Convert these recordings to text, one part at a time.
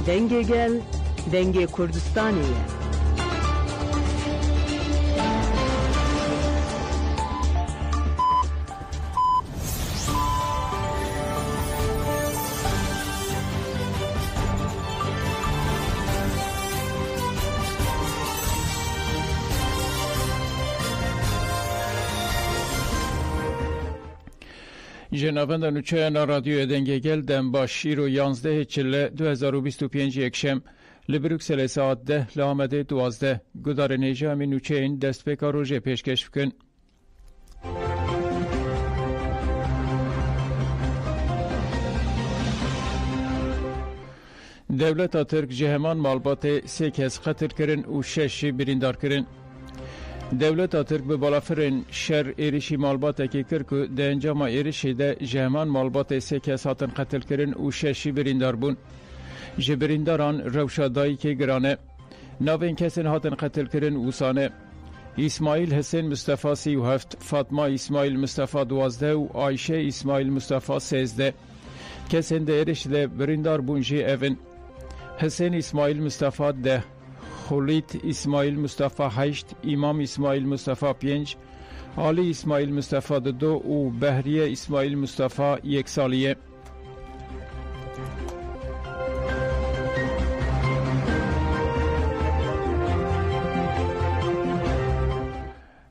دنگه گل دنگه کردستانیه. جنابند نوچه رادیو دنگه گل دم با شیر و 11 چله 2025 یکشم لبروکسل ساعت 10 لامده 12 گدار نیجه همی نوچه این دست بکار روژه پیشکش بکن. دولت ترک جهمان مالبات 3 کس خطر کرن و 6 بریندار کرن. دولت ترک به بالافرین شر ایریشی مالبات که کرد که ده انجام ایریشی ده جهمان مالبات 3 کس هاتن قتل کرن و 6 بریندار بون. جبرینداران روشادایی که گرانه. نوین کسین هاتن قتل کرن و سانه. اسماعیل حسین مصطفی 37، فاطمه اسماعیل مصطفی 12 و عایشه اسماعیل مصطفی 13. کسین ده ایریش ده بریندار بونجی اون. حسین اسماعیل مصطفی 10. خولید اسماعیل مصطفی 8، امام اسماعیل مصطفی 5، علی اسماعیل مصطفی 2 و بهریه اسماعیل مصطفی 1 سالیه.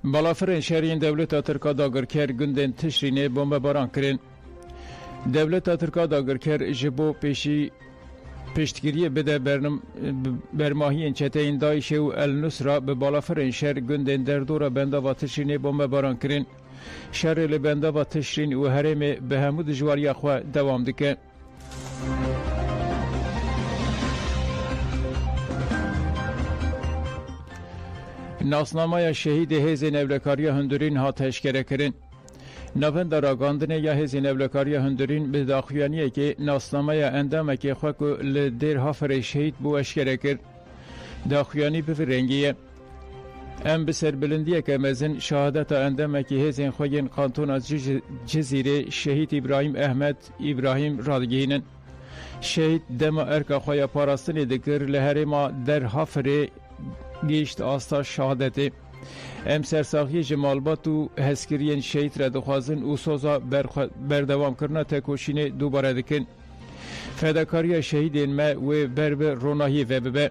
بالافرین شهرین دولت ترکا داگرکر گندن تشرینه بمب باران کرن. دولت ترکا داگرکر جبو پشتگیری بده برماهی چته این دایش و النصره به بالافرین شهر گندن در دور بنده و تشرین بمب باران کرن. شهر لبنده و تشرین و حرم به همود جواری خواه دوام دکه. ناسنامه شهید هیز نولکاری هندورین ها تشکره کرن. نوند راگاندنه یا هزین اولکاری هندورین به داخویانیه که ناسنامه اندامه که خواه لدیر هافر شهید بو اشکره کرد. داخویانی به رنگیه. ام بسر بلندیه که مزن شهادت اندامه که هزین خوین قانتون از جزیره شهید ابراهیم احمد ابراهیم رادگینن. شهید دم ارکا خواه پاراستنی دکر لحره ما در هافر گیشت آستا شهادته. ام سرساخی جمالبات و هسکرین شهید را دخوازن و سوزا بردوام کرنا تکوشین دوباره دکن. فداکاری شهیدین ما و برب روناهی و ببه.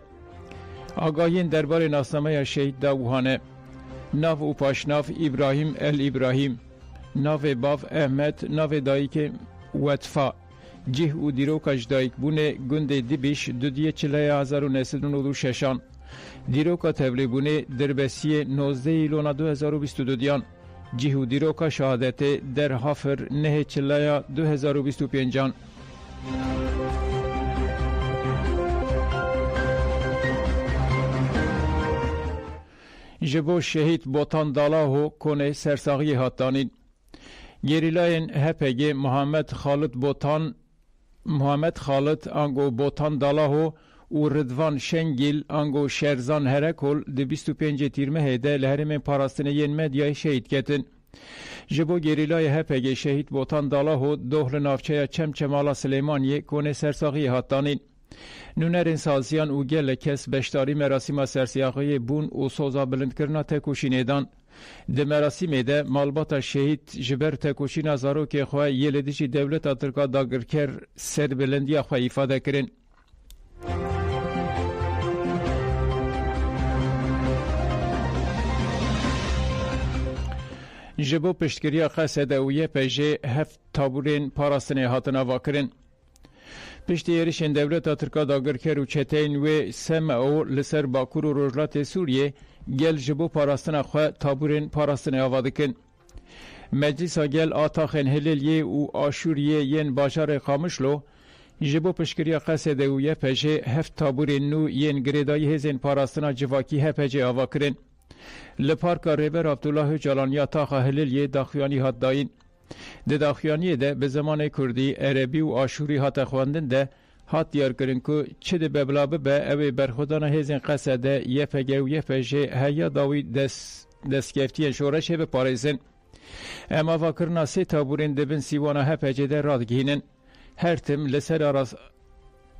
آگاهین دربار ناسنامه شهید داوهانه. ناو و پاشناف ابراهیم ابراهیم. ناو باف احمد ناو دایک وطفا. جه و دیروکاش دایک بونه گنده دیبیش دودیه 4996. دیروکا تبلیغونه دربسیه 19 ایلونا 2022 دیان. جهو دیروکا شهادت در هافر نه چلایا 2025 جان. جبو شهید بوتان دالاهو کنه سرساقی هاتانین. گریلاین هپگ محمد خالد انگو بوتان دالاهو و ردوان شنگیل انگو شرزان هرکل ده 25 تیرمه هیده لحرم پاراستنه ین مدیای شهید کتن. جبو گریلای هپگ شهید بوتان دالاهو دوهل نافچه چمچمالا سلیمانیه کنه سرساقی هاتانین. نونرین سازیان و گل کس بشتاری مراسم سرسیاقی بون و سوزا بلند کرنا تکوشینه دان. ده مراسم ده مالبات شهید جبر تکوشین ازارو که خواه یلدیشی دولت ترکا داگرکر سر بلندی خواه ایفاده کرن. جبو پشتگیری قصد اویه پیجه هفت تابورین پاراستنه هاتنا واکرن. پشتی ایرشن دولت ترکا داگرکر و چتین و سم او لسر باکور و روجلات سوریه گل جبو پاراستنه خواه تابورین پاراستنه آوادکن. مجلس گل آتاخن هلیلیه و آشوریه ین باشار خامشلو جبو پشتگیری قصد اویه پیجه هفت تابورین نو ین گریدای هزین پاراستنه جواکی هپیجه آواکرن. لپارکا ریبر عبدالله جالانیا تاخا هلیلیه داخویانی هات داین. ده داخویانی ده به زمان کردی عربی و آشوری هات خواندن ده هات دیار کرن که چه ده ببلابه به اوی برخودان هزین قصده یه پگه و یه پجه هیا داوی دستگفتی شورشه به پاریزن. اما واکرنا سی تابورین ده بن سیوانا هپجه ده رادگینن. هر تم لسر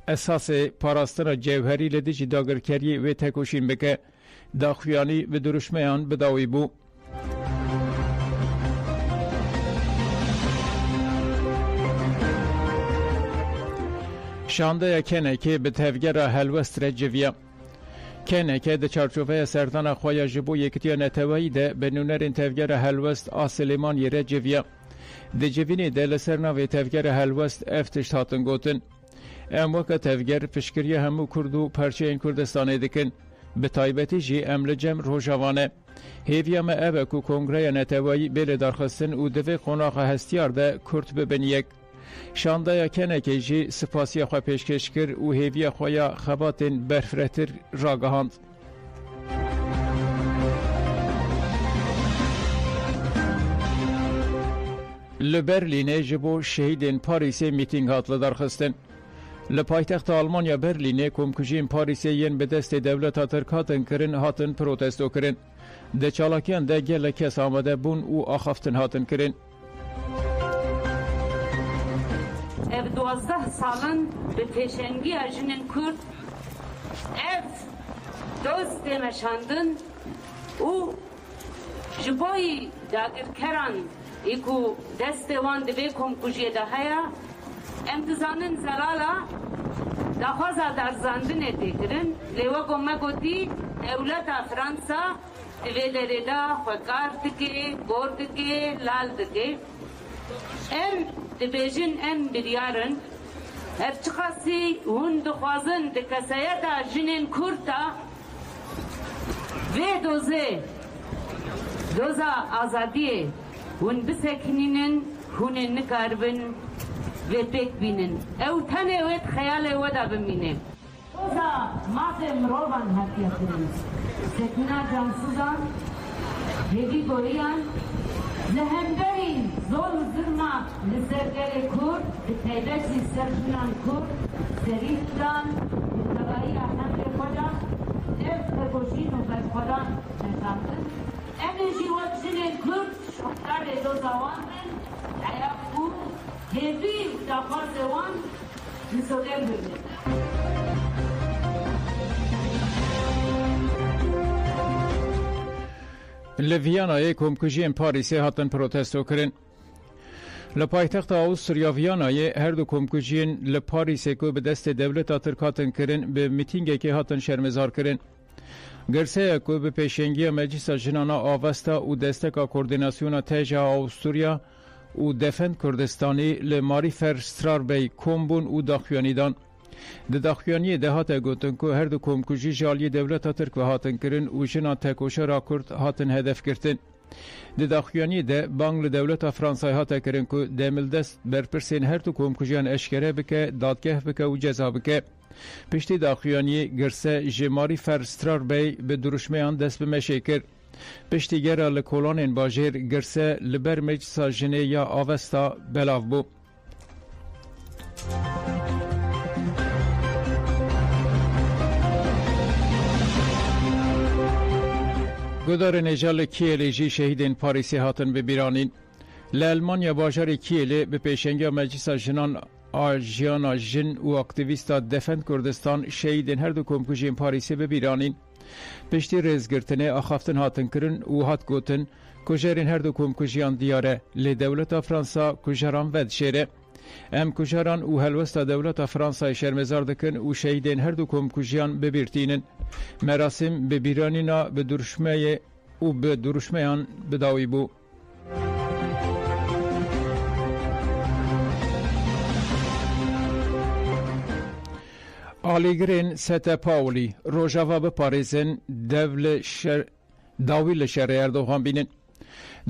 اساس پاراستنا جوهری لدیجی داگرکری و تکوشین بکه داخویانی و درشمیان بداوی بو. شانده کنه که به تفگر هلوست رجویه. کنه که ده چارچوبه سردان خواه جبو یکتیا نتوایی ده به نونرین تفگر هلوست آسلیمان یه رجویه. ده جوینی ده لسرناوی تفگر هلوست افتشت هاتن گوتن. ام وقت تفگر پشکری همو کردو پرچه این کردستانه دکن. به تایبتی جی املجم روژاوانه. هیویام اوه کو کنگره نتوایی بیل درخستن او دوی خوناخ هستیار ده کرد ببینیک. شانده کنه که جی سپاسی خواه پیشکش کر و هیوی خواه خباتین برفرتر راگهاند. لبرلینه جبو شهیدین پاریسی میتینگ هاتل درخستن. لپایتخت آلمانیا برلینه کمکجین پاریسی ین به دست دولت ترکاتن کرن هاتن پروتستو کرن. ده چالاکیان ده گل کس آمده بون و آخافتن هاتن کرن. ev 12 salın به پیشنگی اجنین کرد ev دوست دمشاندن او جبایی داگر کران ایکو دست وان دوی کمکوشی ده هیا امتزانن زلالا دخوازا در زندن اتکرن لیوا گمه گوتی دولت فرانسا دوی لرده خوکار دکه گور دکه لال دکه ام دبیجن ام بریارن هر چخاسی هون دخوازن دکسایت جنین کرتا و دوزا آزادیه هون بسکنینن هون نکاربن و پیک بینن او تنه وید خیال ودا بمینه دوزا مات مروان حتیه کرن سکنا جانسوزان هیدی گوریان زهندرین زول زرما لسرگل کرد به تیبسی سرجنان کرد سریفتان مطلعی احمد خدا اف تگوشین و بدخوران نشاندن امنشی وقتشنین کرد شکر دو زوان من عیب بود هیوی داخل زوان نسوگر ببین لویانای کمکجین پاریسی هاتن پروتستو کرن. لپایتخت آوستریا ویانای هر دو کمکجین لپاریسی که به دست دولت ترکاتن کرن به میتینگی که هاتن شرمزار کرن. گرسه که به پیشنگی مجلس جنانا آوستا و دستکا کوردیناسیون تیجا آوستریا و دفن کردستانی لماری فرسترار بی کمبون و داخوانیدان. ده داخوانی ده هات گوتن که هر دو کمکجی جالی دولت ترک و هاتن کرن و جنا تکوشه را کرد هاتن هدف کرتن. ده داخوانی ده بانگل دولت فرانسای هات کرن که دمل دست برپرسین هر دو کمکجیان اشکره بکه دادگه بکه و جزا بکه. پشتی داخوانی گرسه جماری فرسترار بی به درشمیان دست بمشه کرد. پشتی گره لکولانین باجر گرسه لبر مجلسا جنه یا آوستا بلاو بو. گدار نجال کیلی جی شهیدین پاریسی هاتن به بیرانین. لالمانیا باجر کیلی به پیشنگی مجلس جنان آجیانا جن و اکتیویستا دفن کردستان شهیدین هر دو کمکجین پاریسی به بیرانین. پشتی رزگرتنه آخافتن هاتن کرن و هات گوتن کجرین هر دو کمکجیان دیاره لی دولت فرانسا کجران ود شیره. ام کجران و هلوستا دولت فرانسای شرمزار دکن و شهیدین هر دو کمکجیان ببیرتینن. مراسم به بیرانینا به درشمه و به درشمیان بداوی بو. آلیگرین سته پاولی روژاوا به پاریزن داوی لشر اردوغان بینن.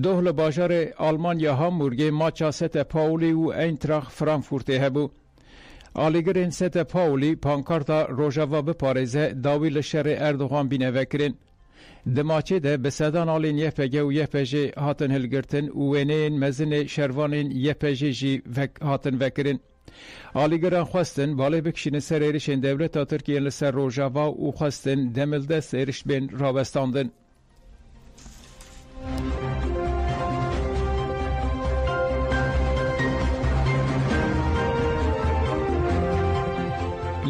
دوهل باجار آلمانیا هامبورگ ماچا سته پاولی و اینتراخ فرانکفورت هبو. آلیگرین سته پاولی پانکارتا روژاوا به پاریزه داوی لشر اردوغان بینه وکرین. دماچه ده به صدان آلین یپگه و یپجه هاتن هلگرتن و وینین مزن شروانین یپجه جی هاتن وکرین. آلیگران خواستن بالا بکشین سر ایرشین دولت ترکیه لسر روژاوا و خواستن دمل دست ایرش بین رابستاندن.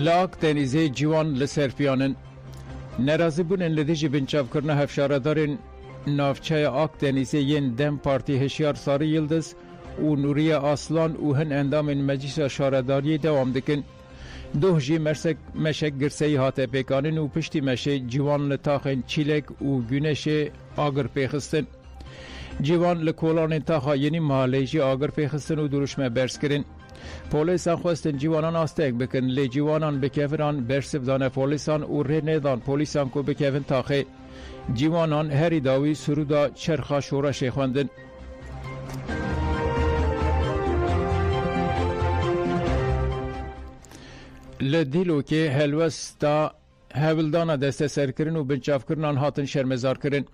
لاک دنیزه جوان لسرپیانن نرازی بونن لدیجی بنچافکرنا هفشاردارن نافچه آک دنیزه ین دم پارتی هشیار ساری یلدز و نوری آسلان و هن اندام مجلس شارداری دوام دکن. دوه جی مشک گرسی هاته پیکانن و پشتی مشه جوان لطاقن چیلک و گونش آگر پیخستن. جوان لکولان تاخا یعنی محالیجی آگر پیخستن و دروشمه برس کرن. پولیسان خواستن جوانان آستک بکن لی جوانان بکفران برسف دانه پولیسان و ره نیدان پولیسان کو بکفن تاخه. جوانان هری داوی سرودا چرخا شورش خواندن. لدیلو که هلوستا هولدانا دسته سرکرین و بنچافکرنان هاتن شرمزار کرن.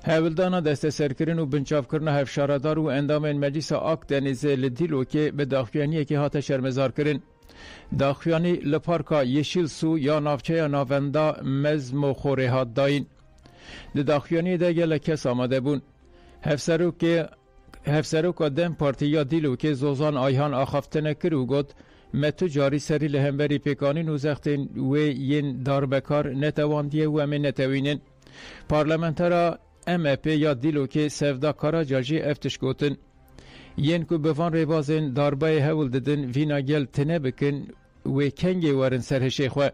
هولدانا دسته سرکرین و بنچافکرن هفشاردار و اندام مجلس آک دنیزه لدیلو که به داخویانیه که هات شرمزار کرن. داخویانی لپارکا یشیل سو یا نافچه یا ناوندا مزم و خوره هات داین. ده داخویانی ده لکس آمده بون. هفسروکا دم پارتی یا دیلو که زوزان آیهان آخافتنه کرو گد متو جاری سری لهمبری پیکانی نوزختین و ین داربکار نتواندیه و امن نتوینن. پارلمنترا MHP یا دیلو که سفدا کارا جاجی افتش گوتن. ین کو بفان ریوازن داربای هول ددن وینا گل تنه بکن و کنگی وارن سرهشه خواه.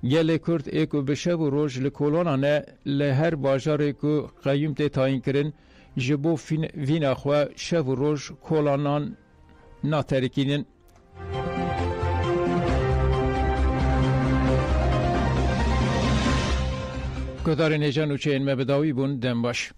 گل کرد ایکو بشه و روش لکولانانه لهر باجار کو قیوم تی تاین کرن جبو وینا خواه شه و روش کولانان ناترکینن. کدار نیجان و چه این مبداوی بون دم باش.